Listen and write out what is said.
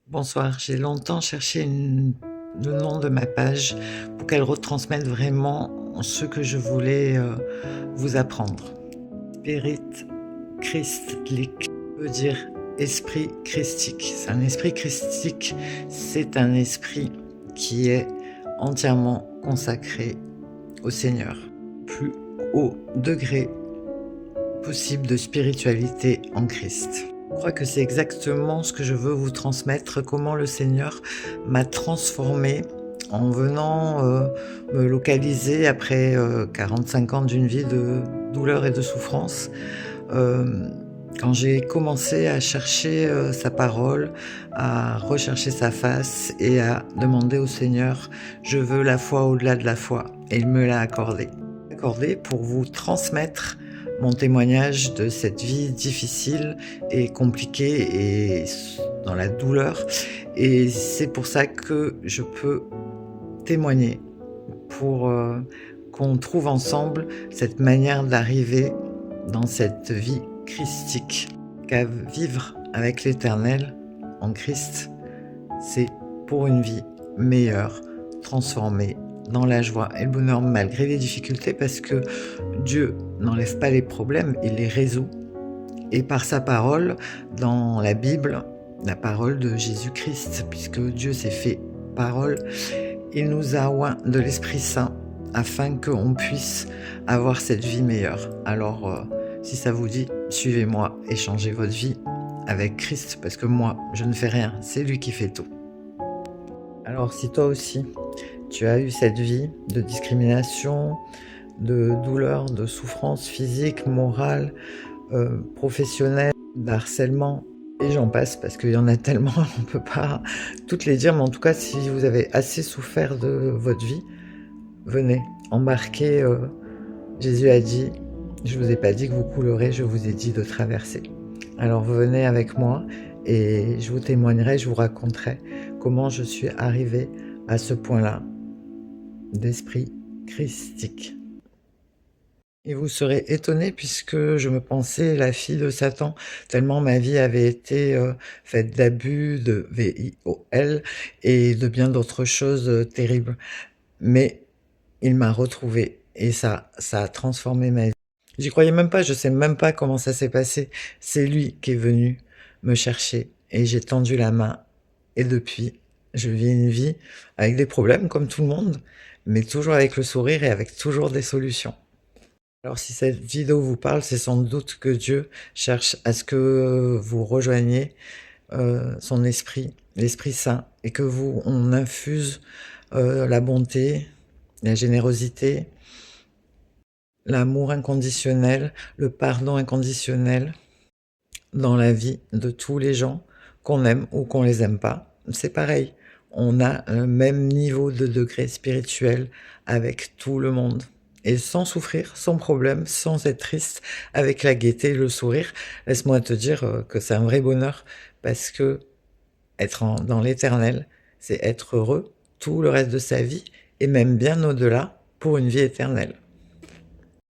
Bonsoir, j'ai longtemps cherché le nom de ma page pour qu'elle retransmette vraiment ce que je voulais vous apprendre. Spirit Christlich veut dire esprit christique. C'est un esprit christique, c'est un esprit qui est entièrement consacré au Seigneur. Plus haut degré possible de spiritualité en Christ. Je crois que c'est exactement ce que je veux vous transmettre, comment le Seigneur m'a transformée en venant me localiser après 45 ans d'une vie de douleur et de souffrance. Quand j'ai commencé à chercher sa parole, à rechercher sa face et à demander au Seigneur, je veux la foi au-delà de la foi, et il me l'a accordé. Pour vous transmettre mon témoignage de cette vie difficile et compliquée et dans la douleur. Et c'est pour ça que je peux témoigner pour qu'on trouve ensemble cette manière d'arriver dans cette vie christique. Qu'à vivre avec l'Éternel en Christ, c'est pour une vie meilleure, transformée dans la joie et le bonheur malgré les difficultés, parce que Dieu n'enlève pas les problèmes, il les résout. Et par sa parole, dans la Bible, la parole de Jésus-Christ, puisque Dieu s'est fait parole, il nous a oint de l'Esprit Saint afin qu'on puisse avoir cette vie meilleure. Alors, si ça vous dit, suivez-moi et changez votre vie avec Christ, parce que moi, je ne fais rien, c'est lui qui fait tout. Alors, si toi aussi, tu as eu cette vie de discrimination, de douleur, de souffrance physique, morale, professionnelle, d'harcèlement, et j'en passe parce qu'il y en a tellement, on ne peut pas toutes les dire, mais en tout cas, si vous avez assez souffert de votre vie, venez, embarquez. Jésus a dit, je ne vous ai pas dit que vous coulerez, je vous ai dit de traverser. Alors venez avec moi et je vous témoignerai, je vous raconterai comment je suis arrivée à ce point-là d'esprit christique. Et vous serez étonnés puisque je me pensais la fille de Satan, tellement ma vie avait été faite d'abus, de VIOL et de bien d'autres choses terribles. Mais il m'a retrouvée et ça a transformé ma vie. J'y croyais même pas, je sais même pas comment ça s'est passé. C'est lui qui est venu me chercher et j'ai tendu la main. Et depuis, je vis une vie avec des problèmes comme tout le monde, mais toujours avec le sourire et avec toujours des solutions. Alors si cette vidéo vous parle, c'est sans doute que Dieu cherche à ce que vous rejoigniez son esprit, l'Esprit Saint, et que on infuse la bonté, la générosité, l'amour inconditionnel, le pardon inconditionnel dans la vie de tous les gens, qu'on aime ou qu'on les aime pas. C'est pareil, on a un même niveau de degré spirituel avec tout le monde. Et sans souffrir, sans problème, sans être triste, avec la gaieté et le sourire, laisse-moi te dire que c'est un vrai bonheur, parce que être dans l'éternel, c'est être heureux tout le reste de sa vie, et même bien au-delà, pour une vie éternelle.